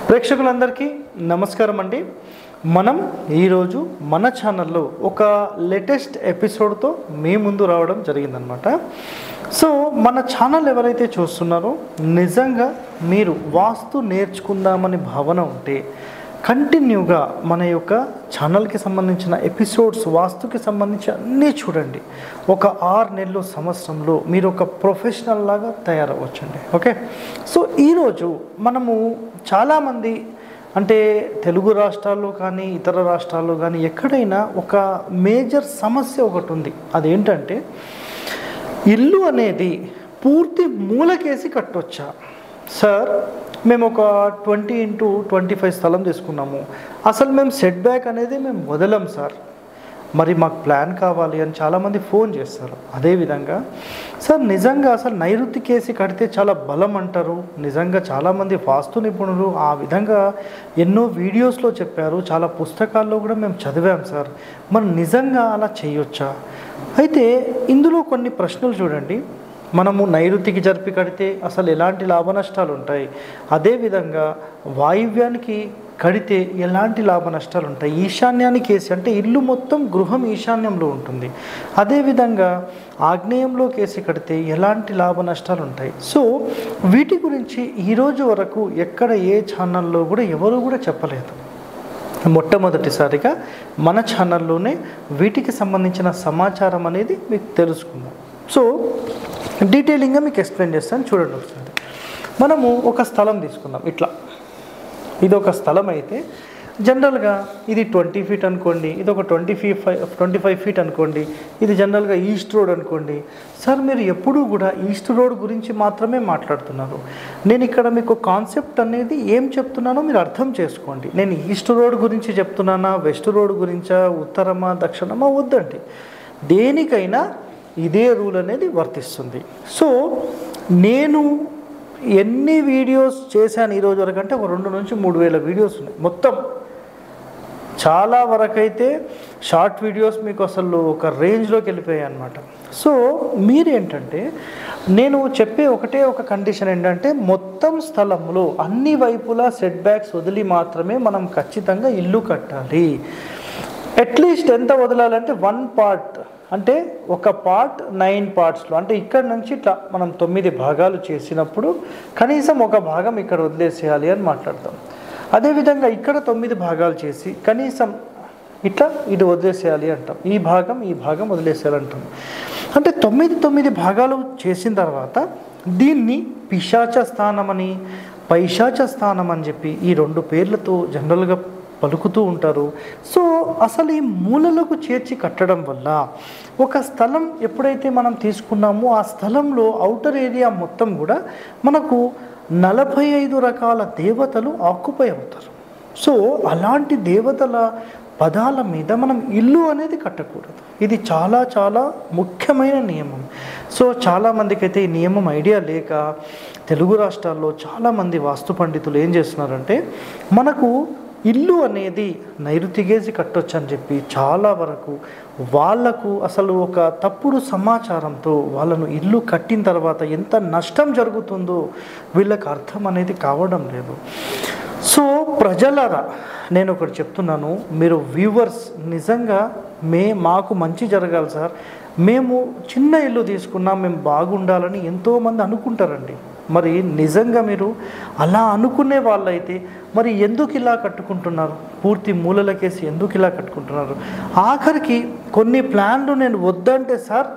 ప్రేక్షకులందరికీ నమస్కారం అండి. మనం ఈరోజు మన ఛానల్లో ఒక లేటెస్ట్ ఎపిసోడ్తో మీ ముందు రావడం జరిగిందనమాట. సో మన ఛానల్ ఎవరైతే చూస్తున్నారో నిజంగా మీరు వాస్తు నేర్చుకుందామని భావన ఉంటే కంటిన్యూగా మన యొక్క ఛానల్కి సంబంధించిన ఎపిసోడ్స్ వాస్తుకి సంబంధించి అన్నీ చూడండి. ఒక 6 నెలలు సంవత్సరంలో మీరు ఒక ప్రొఫెషనల్ లాగా తయారవ్వచ్చండి. ఓకే, సో ఈరోజు మనము చాలామంది అంటే తెలుగు రాష్ట్రాల్లో కానీ ఇతర రాష్ట్రాల్లో కానీ ఎక్కడైనా ఒక మేజర్ సమస్య ఒకటి ఉంది. అదేంటంటే ఇల్లు అనేది పూర్తి మూలకేసి కట్టొచ్చా సార్? మేము ఒక 20x25 స్థలం తీసుకున్నాము, అసలు మేము సెట్ బ్యాక్ అనేది మేము వదలం సార్, మరి మాకు ప్లాన్ కావాలి అని చాలామంది ఫోన్ చేస్తారు. అదేవిధంగా సార్ నిజంగా అసలు నైరుతికేసి కడితే చాలా బలం అంటారు. నిజంగా చాలామంది వాస్తు నిపుణులు ఆ విధంగా ఎన్నో వీడియోస్లో చెప్పారు, చాలా పుస్తకాల్లో కూడా మేము చదివాం సార్, మరి నిజంగా అలా చేయొచ్చా? అయితే ఇందులో కొన్ని ప్రశ్నలు చూడండి. మనము నైరుతికి జరిపి కడితే అసలు ఎలాంటి లాభ నష్టాలు ఉంటాయి? అదేవిధంగా వాయువ్యానికి కడితే ఎలాంటి లాభ నష్టాలు ఉంటాయి? ఈశాన్యానికి వేసి అంటే ఇల్లు మొత్తం గృహం ఈశాన్యంలో ఉంటుంది. అదేవిధంగా ఆగ్నేయంలోకి వేసి కడితే ఎలాంటి లాభ నష్టాలు ఉంటాయి? సో వీటి గురించి ఈరోజు వరకు ఎక్కడ ఏ ఛానల్లో కూడా ఎవరు కూడా చెప్పలేదు. మొట్టమొదటిసారిగా మన ఛానల్లోనే వీటికి సంబంధించిన సమాచారం అనేది మీకు తెలుసుకుందాం. సో డీటెయిలింగ్గా మీకు ఎక్స్ప్లెయిన్ చేస్తాను, చూడండి ఒకసారి. మనము ఒక స్థలం తీసుకుందాం. ఇట్లా ఇది ఒక స్థలం అయితే జనరల్గా ఇది 20 ఫీట్ అనుకోండి, ఇది ఒక 25 ఫీట్ అనుకోండి, ఇది జనరల్గా ఈస్ట్ రోడ్ అనుకోండి. సార్ మీరు ఎప్పుడూ కూడా ఈస్ట్ రోడ్ గురించి మాత్రమే మాట్లాడుతున్నారు. నేను ఇక్కడ మీకు కాన్సెప్ట్ అనేది ఏం చెప్తున్నానో మీరు అర్థం చేసుకోండి. నేను ఈస్ట్ రోడ్ గురించి చెప్తున్నానా, వెస్ట్ రోడ్ గురించా, ఉత్తరమా దక్షిణమా వద్దండి. దేనికైనా ఇదే రూల్ అనేది వర్తిస్తుంది. సో నేను ఎన్ని వీడియోస్ చేశాను ఈరోజు వరకు అంటే ఒక 2 నుంచి 3 వేల వీడియోస్ ఉన్నాయి మొత్తం. చాలా వరకు అయితే షార్ట్ వీడియోస్ మీకు అసలు ఒక రేంజ్లోకి వెళ్ళిపోయాయి అన్నమాట. సో మీరేంటంటే నేను చెప్పే ఒక కండిషన్ ఏంటంటే మొత్తం స్థలంలో అన్ని వైపులా సెట్ బ్యాక్స్ వదిలి మాత్రమే మనం ఖచ్చితంగా ఇల్లు కట్టాలి. అట్లీస్ట్ ఎంత వదలాలంటే 1 పార్ట్ అంటే ఒక పార్ట్ 9 పార్ట్స్లో అంటే ఇక్కడ నుంచి ఇట్లా మనం 9 భాగాలు చేసినప్పుడు కనీసం ఒక భాగం ఇక్కడ వదిలేసేయాలి అని మాట్లాడతాం. అదేవిధంగా ఇక్కడ 9 భాగాలు చేసి కనీసం ఇట్లా ఇది వదిలేసేయాలి అంటాం. ఈ భాగం వదిలేసేయాలి అంటాం. అంటే 9 భాగాలు చేసిన తర్వాత దీన్ని పిశాచ స్థానం అని పైశాచ స్థానం అని చెప్పి ఈ 2 పేర్లతో జనరల్గా పలుకుతూ ఉంటారు. సో అసలు ఈ మూలలకు చేర్చి కట్టడం వల్ల ఒక స్థలం ఎప్పుడైతే మనం తీసుకున్నామో ఆ స్థలంలో ఔటర్ ఏరియా మొత్తం కూడా మనకు 45 రకాల దేవతలు ఆక్యుపై అవుతారు. సో అలాంటి దేవతల పదాల మీద మనం ఇల్లు అనేది కట్టకూడదు. ఇది చాలా చాలా ముఖ్యమైన నియమం. సో చాలామందికి అయితే ఈ నియమం ఐడియా లేక తెలుగు రాష్ట్రాల్లో చాలామంది వాస్తు పండితులు ఏం చేస్తున్నారంటే మనకు ఇల్లు అనేది నైరుతిగేసి కట్టొచ్చు అని చెప్పి చాలా వరకు వాళ్లకు అసలు ఒక తప్పుడు సమాచారంతో వాళ్ళను ఇల్లు కట్టిన తర్వాత ఎంత నష్టం జరుగుతుందో వీళ్ళకి అర్థం అనేది కావడం లేదు. సో ప్రజలరా నేను ఒకటి చెప్తున్నాను, మీరు వ్యూవర్స్ నిజంగా మాకు మంచి జరగాలి సార్, మేము చిన్న ఇల్లు తీసుకున్నాం, మేము బాగుండాలని ఎంతోమంది అనుకుంటారండి. మరి నిజంగా మీరు అలా అనుకునే వాళ్ళైతే మరి ఎందుకు ఇలా కట్టుకుంటున్నారు? పూర్తి మూలలకేసి ఎందుకు ఇలా కట్టుకుంటున్నారు? ఆఖరికి కొన్ని ప్లాన్లు నేను వద్దంటే సార్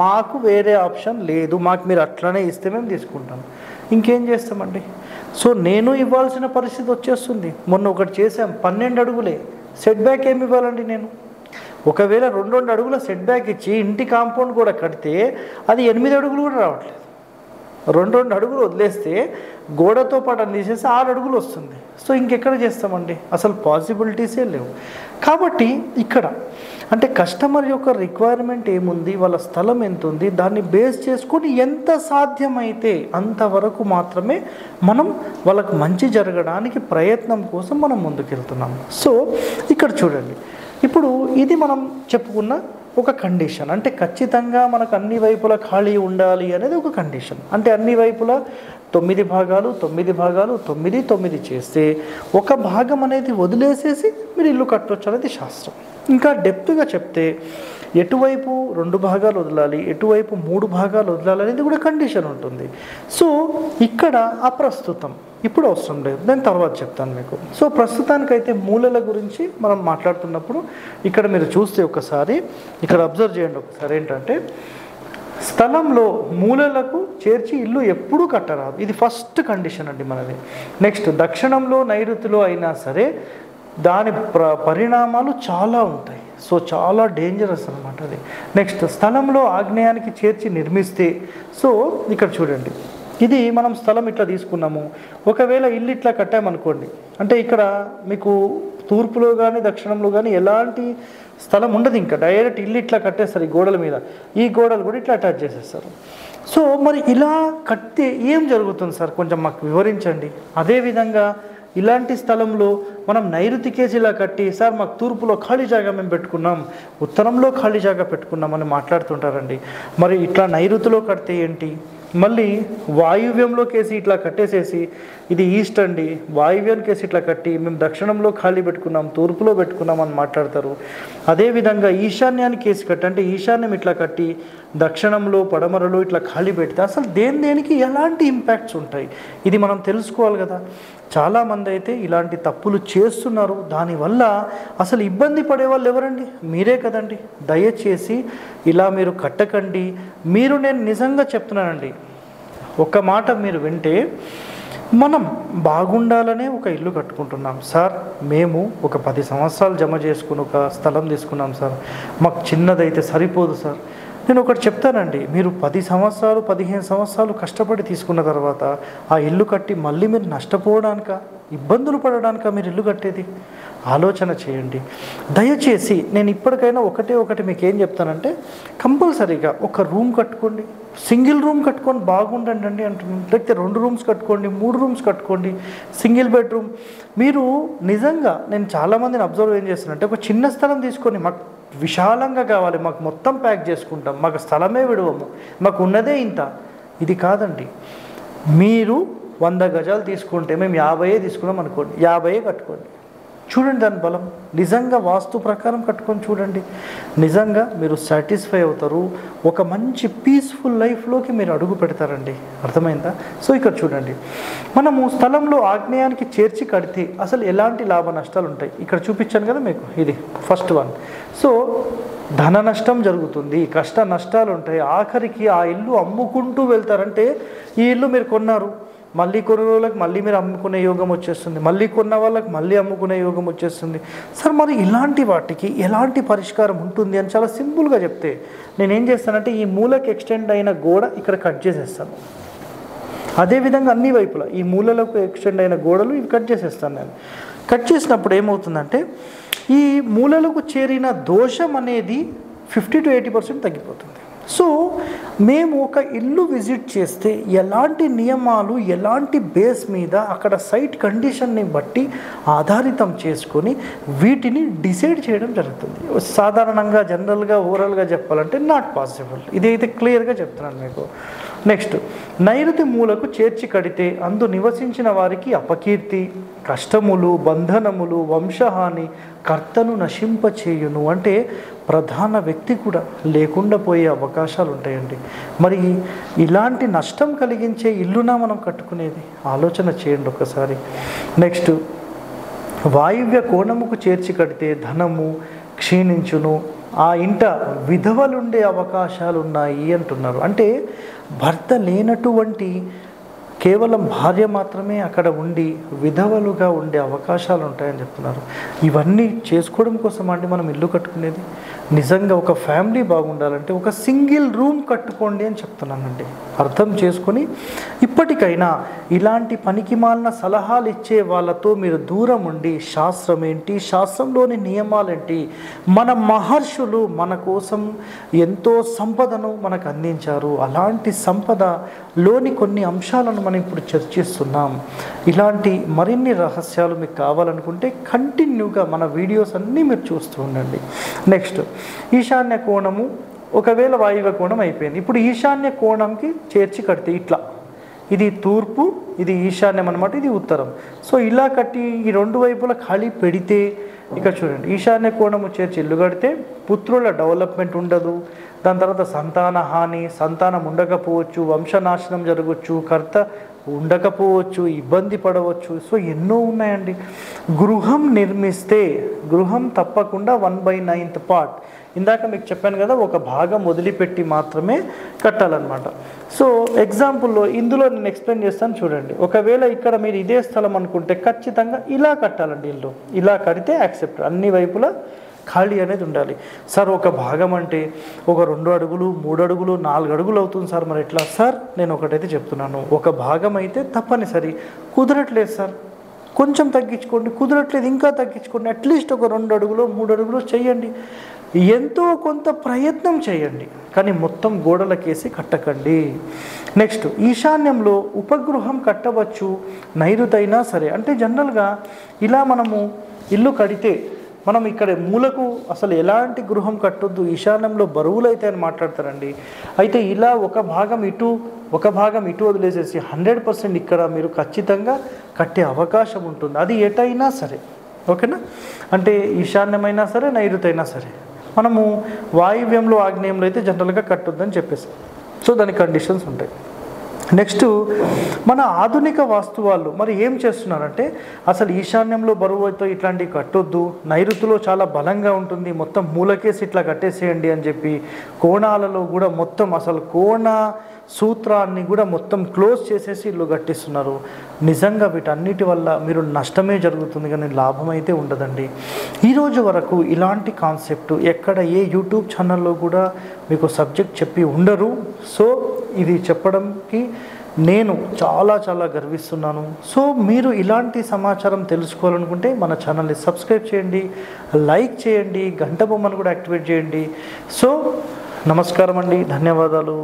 మాకు వేరే ఆప్షన్ లేదు, మాకు మీరు అట్లనే ఇస్తే మేము తీసుకుంటాం, ఇంకేం చేస్తామండి? సో నేను ఇవ్వాల్సిన పరిస్థితి వచ్చేస్తుంది. మొన్న ఒకటి చేసాం, 12 అడుగులే సెట్ బ్యాక్ ఏమి ఇవ్వాలండి నేను? ఒకవేళ 2 అడుగుల సెట్ బ్యాక్ ఇచ్చి ఇంటి కాంపౌండ్ కూడా కడితే అది 8 అడుగులు కూడా రావట్లేదు. 2 అడుగులు వదిలేస్తే గోడతో పాటు తీసేసి 6 అడుగులు వస్తుంది. సో ఇంకెక్కడ చేస్తామండి? అసలు పాసిబిలిటీసే లేవు. కాబట్టి ఇక్కడ అంటే కస్టమర్ యొక్క రిక్వైర్మెంట్ ఏముంది, వాళ్ళ స్థలం ఎంత ఉంది, దాన్ని బేస్ చేసుకొని ఎంత సాధ్యమైతే అంతవరకు మాత్రమే మనం వాళ్ళకు మంచి జరగడానికి ప్రయత్నం కోసం మనం ముందుకెళ్తున్నాము. సో ఇక్కడ చూడండి, ఇప్పుడు ఇది మనం చెప్పుకున్న ఒక కండిషన్. అంటే ఖచ్చితంగా మనకు అన్ని వైపులా ఖాళీ ఉండాలి అనేది ఒక కండిషన్. అంటే అన్ని వైపులా 9 భాగాలు 9 భాగాలు 9 9 చేస్తే ఒక భాగం అనేది వదిలేసేసి మీరు ఇల్లు కట్టవచ్చు అనేది శాస్త్రం. ఇంకా డెప్త్గా చెప్తే ఎటువైపు 2 భాగాలు వదలాలి, ఎటువైపు 3 భాగాలు వదలాలి అనేది కూడా కండిషన్ ఉంటుంది. సో ఇక్కడ అప్రస్తుతం, ఇప్పుడు అవసరం లేదు, నేను తర్వాత చెప్తాను మీకు. సో ప్రస్తుతానికైతే మూలల గురించి మనం మాట్లాడుతున్నప్పుడు ఇక్కడ మీరు చూస్తే ఒకసారి ఇక్కడ అబ్జర్వ్ చేయండి ఒకసారి. ఏంటంటే స్థలంలో మూలలకు చేర్చి ఇల్లు ఎప్పుడూ కట్టరాదు, ఇది ఫస్ట్ కండిషన్ అండి మనది. నెక్స్ట్ దక్షిణంలో నైరుతిలో అయినా సరే దాని పరిణామాలు చాలా ఉంటాయి. సో చాలా డేంజరస్ అనమాట అది. నెక్స్ట్ స్థలంలో ఆగ్నేయానికి చేర్చి నిర్మిస్తే, సో ఇక్కడ చూడండి, ఇది మనం స్థలం ఇట్లా తీసుకున్నాము, ఒకవేళ ఇల్లు ఇట్లా కట్టామనుకోండి, అంటే ఇక్కడ మీకు తూర్పులో కానీ దక్షిణంలో కానీ ఎలాంటి స్థలం ఉండదు, ఇంకా డైరెక్ట్ ఇల్లు ఇట్లా కట్టేస్తారు ఈ గోడల మీద, ఈ గోడలు కూడా ఇట్లా అటాచ్ చేసేస్తారు. సో మరి ఇలా కడితే ఏం జరుగుతుంది సార్, కొంచెం మాకు వివరించండి. అదేవిధంగా ఇలాంటి స్థలంలో మనం నైరుతికేసి ఇలా కట్టి, సార్ మాకు తూర్పులో ఖాళీ జాగా మేము పెట్టుకున్నాం, ఉత్తరంలో ఖాళీ జాగా పెట్టుకున్నాం అని మాట్లాడుతుంటారండి. మరి ఇట్లా నైరుతిలో కడితే ఏంటి, మళ్ళీ వాయువ్యంలోకేసి ఇట్లా కట్టేసేసి ఇది ఈస్ట్ అండి, వాయువ్యానికేసి ఇట్లా కట్టి మేము దక్షిణంలో ఖాళీ పెట్టుకున్నాం, తూర్పులో పెట్టుకున్నాం అని మాట్లాడతారు. అదేవిధంగా ఈశాన్యానికి వేసి కట్టి, అంటే ఈశాన్యం ఇట్లా కట్టి దక్షిణంలో పడమరలో ఇట్లా ఖాళీ పెడితే అసలు దేనికి ఎలాంటి ఇంపాక్ట్స్ ఉంటాయి, ఇది మనం తెలుసుకోవాలి కదా. చాలామంది అయితే ఇలాంటి తప్పులు చేస్తున్నారు, దానివల్ల అసలు ఇబ్బంది పడే వాళ్ళు ఎవరండి, మీరే కదండి. దయచేసి ఇలా మీరు కట్టకండి. మీరు, నేను నిజంగా చెప్తున్నానండి, ఒక మాట మీరు వింటే, మనం బాగుండాలనే ఒక ఇల్లు కట్టుకుంటున్నాం సార్, మేము ఒక 10 సంవత్సరాలు జమ చేసుకుని ఒక స్థలం తీసుకున్నాం సార్, మాకు చిన్నదైతే సరిపోదు సార్. నేను ఒకటి చెప్తానండి, మీరు 10 సంవత్సరాలు 15 సంవత్సరాలు కష్టపడి తీసుకున్న తర్వాత ఆ ఇల్లు కట్టి మళ్ళీ మీరు నష్టపోవడానిక, ఇబ్బందులు పడడానిక మీరు ఇల్లు కట్టేది, ఆలోచన చేయండి దయచేసి. నేను ఇప్పటికైనా ఒకటి మీకు ఏం చెప్తానంటే, కంపల్సరీగా ఒక రూమ్ కట్టుకోండి, సింగిల్ రూమ్ కట్టుకొని బాగుండండి అండి అంటున్నాను. లేకపోతే 2 రూమ్స్ కట్టుకోండి, 3 రూమ్స్ కట్టుకోండి, సింగిల్ బెడ్రూమ్. మీరు నిజంగా, నేను చాలామందిని అబ్జర్వ్ ఏం చేస్తానంటే, ఒక చిన్న స్థలం తీసుకొని మాకు విశాలంగా కావాలి, మాకు మొత్తం ప్యాక్ చేసుకుంటాం, మాకు స్థలమే విడవము, మాకు ఉన్నదే ఇంత, ఇది కాదండి. మీరు 100 గజాలు తీసుకుంటే మేము 50 తీసుకున్నాం అనుకోండి, 50 కట్టుకోండి, చూడండి దాని బలం. నిజంగా వాస్తు ప్రకారం కట్టుకొని చూడండి, నిజంగా మీరు సాటిస్ఫై అవుతారు, ఒక మంచి పీస్ఫుల్ లైఫ్లోకి మీరు అడుగు పెడతారండి. అర్థమైందా? సో ఇక్కడ చూడండి, మనము స్థలంలో ఆగ్నేయానికి చేర్చి కడితే అసలు ఎలాంటి లాభ నష్టాలు ఉంటాయి ఇక్కడ చూపించాను కదా మీకు, ఇది ఫస్ట్ వన్. సో ధన నష్టం జరుగుతుంది, కష్ట నష్టాలు ఉంటాయి, ఆఖరికి ఆ ఇల్లు అమ్ముకుంటూ వెళ్తారంటే, ఈ ఇల్లు మీరు కొన్నారు, మళ్ళీ కొన్ని రోజులకు మళ్ళీ మీరు అమ్ముకునే యోగం వచ్చేస్తుంది, మళ్ళీ కొన్న వాళ్ళకి మళ్ళీ అమ్ముకునే యోగం వచ్చేస్తుంది. సార్ మరి ఇలాంటి వాటికి ఎలాంటి పరిష్కారం ఉంటుంది అని చాలా సింపుల్గా చెప్తే, నేనేం చేస్తానంటే ఈ మూలకి ఎక్స్టెండ్ అయిన గోడ ఇక్కడ కట్ చేసేస్తాను. అదేవిధంగా అన్ని వైపులా ఈ మూలలకు ఎక్స్టెండ్ అయిన గోడలు ఇవి కట్ చేసేస్తాను. నేను కట్ చేసినప్పుడు ఏమవుతుందంటే, ఈ మూలలకు చేరిన దోషం అనేది 50 to 80% తగ్గిపోతుంది. సో మేము ఒక ఇల్లు విజిట్ చేస్తే ఎలాంటి నియమాలు, ఎలాంటి బేస్ మీద అక్కడ సైట్ కండిషన్ని బట్టి ఆధారితం చేసుకొని వీటిని డిసైడ్ చేయడం జరుగుతుంది. సాధారణంగా జనరల్గా ఓవరాల్గా చెప్పాలంటే నాట్ పాసిబుల్, ఇదైతే క్లియర్గా చెప్తున్నాను మీకు. నెక్స్ట్, నైరుతి మూలకు చేర్చి కడితే అందు నివసించిన వారికి అపకీర్తి, కష్టములు, బంధనములు, వంశహాని, కర్తను నశింపచేయును. అంటే ప్రధాన వ్యక్తి కూడా లేకుండా పోయే అవకాశాలు ఉంటాయండి. మరి ఇలాంటి నష్టం కలిగించే ఇల్లునా మనం కట్టుకునేది, ఆలోచన చేయండి ఒకసారి. నెక్స్ట్, వాయువ్య కోణముకు చేర్చి కడితే ధనము క్షీణించును, ఆ ఇంట విధవలుండే అవకాశాలు ఉన్నాయి అంటున్నారు. అంటే భర్త లేనటువంటి కేవలం భార్య మాత్రమే అక్కడ ఉండి విధవలుగా ఉండే అవకాశాలు ఉంటాయని చెప్తున్నారు. ఇవన్నీ చేసుకోవడం కోసం అండి మనం ఇల్లు కట్టుకునేది. నిజంగా ఒక ఫ్యామిలీ బాగుండాలంటే ఒక సింగిల్ రూమ్ కట్టుకోండి అని చెప్తున్నానండి. అర్థం చేసుకొని ఇప్పటికైనా ఇలాంటి పనికిమాలిన సలహాలు ఇచ్చే వాళ్ళతో మీరు దూరం ఉండి, శాస్త్రం ఏంటి, శాస్త్రంలోని నియమాలేంటి, మన మహర్షులు మన కోసం ఎంతో సంపదను మనకు అందించారు, అలాంటి సంపదలోని కొన్ని అంశాలను మనం ఇప్పుడు చర్చిస్తున్నాం. ఇలాంటి మరిన్ని రహస్యాలు మీకు కావాలనుకుంటే కంటిన్యూగా మన వీడియోస్ అన్నీ మీరు చూస్తూ ఉండండి. నెక్స్ట్ ఈశాన్య కోణము, ఒకవేళ వాయువ్య కోణం అయిపోయింది. ఇప్పుడు ఈశాన్య కోణంకి చేర్చి కడితే ఇట్లా, ఇది తూర్పు, ఇది ఈశాన్యం అనమాట, ఇది ఉత్తరం. సో ఇలా కట్టి ఈ రెండు వైపులా ఖాళీ పెడితే ఇక చూడండి, ఈశాన్య కోణము చేర్చి ఇల్లు కడితే పుత్రుల డెవలప్మెంట్ ఉండదు. దాని తర్వాత సంతాన హాని, సంతానం ఉండకపోవచ్చు, వంశనాశనం జరగవచ్చు, కర్త ఉండకపోవచ్చు, ఇబ్బంది పడవచ్చు. సో ఎన్నో ఉన్నాయండి. గృహం నిర్మిస్తే గృహం తప్పకుండా 1/9 పార్ట్, ఇందాక మీకు చెప్పాను కదా, ఒక భాగం వదిలిపెట్టి మాత్రమే కట్టాలన్నమాట. సో ఎగ్జాంపుల్లో ఇందులో నేను ఎక్స్ప్లెయిన్ చేస్తాను చూడండి. ఒకవేళ ఇక్కడ మీరు ఇదే స్థలం అనుకుంటే ఖచ్చితంగా ఇలా కట్టాలండి. ఇల్లు ఇలా కడితే యాక్సెప్ట్, అన్ని వైపులా ఖాళీ అనేది ఉండాలి. సార్ ఒక భాగం అంటే ఒక 2 అడుగులు 3 అడుగులు 4 అడుగులు అవుతుంది సార్, మరి ఎట్లా సార్? నేను ఒకటైతే చెప్తున్నాను, ఒక భాగం అయితే తప్పనిసరి. కుదరట్లేదు సార్, కొంచెం తగ్గించుకోండి, కుదరట్లేదు ఇంకా తగ్గించుకోండి, అట్లీస్ట్ ఒక 2 అడుగులు 3 అడుగులు చేయండి, ఎంతో కొంత ప్రయత్నం చేయండి, కానీ మొత్తం గోడలకేసి కట్టకండి. నెక్స్ట్ ఈశాన్యంలో ఉపగృహం కట్టవచ్చు, నైరుతైనా సరే. అంటే జనరల్గా ఇలా మనము ఇల్లు కడితే మనం ఇక్కడ మూలకు అసలు ఎలాంటి గృహం కట్టొద్దు, ఈశాన్యంలో బరువులు అయితే అని మాట్లాడతారండి. అయితే ఇలా ఒక భాగం ఇటు ఒక భాగం ఇటు వదిలేసేసి 100% ఇక్కడ మీరు ఖచ్చితంగా కట్టే అవకాశం ఉంటుంది. అది ఎటైనా సరే, ఓకేనా? అంటే ఈశాన్యమైనా సరే నైరుతైనా సరే. మనము వాయువ్యంలో ఆగ్నేయంలో అయితే జనరల్గా కట్టొద్దని చెప్పేసి, సో దాని కండిషన్స్ ఉంటాయి. నెక్స్ట్ మన ఆధునిక వాస్తు వాళ్ళు మరి ఏం చేస్తున్నారంటే, అసలు ఈశాన్యంలో బరువుతో ఇట్లాంటివి కట్టొద్దు, నైరుతిలో చాలా బలంగా ఉంటుంది, మొత్తం మూలకేసి ఇట్లా కట్టేసేయండి అని చెప్పి కోణాలలో కూడా మొత్తం అసలు కోణ సూత్రాన్ని కూడా మొత్తం క్లోజ్ చేసేసి ఇల్లు కట్టిస్తున్నారు. నిజంగా వీటన్నిటి వల్ల మీరు నష్టమే జరుగుతుంది కానీ లాభం అయితే ఉండదండి. ఈరోజు వరకు ఇలాంటి కాన్సెప్ట్ ఎక్కడ ఏ యూట్యూబ్ ఛానల్లో కూడా మీకు సబ్జెక్ట్ చెప్పి ఉండరు. సో ఇది చెప్పడంకి నేను చాలా చాలా గర్విస్తున్నాను. సో మీరు ఇలాంటి సమాచారం తెలుసుకోవాలనుకుంటే మన ఛానల్ని సబ్స్క్రైబ్ చేయండి, లైక్ చేయండి, గంట బొమ్మను కూడా యాక్టివేట్ చేయండి. సో నమస్కారం అండి, ధన్యవాదాలు.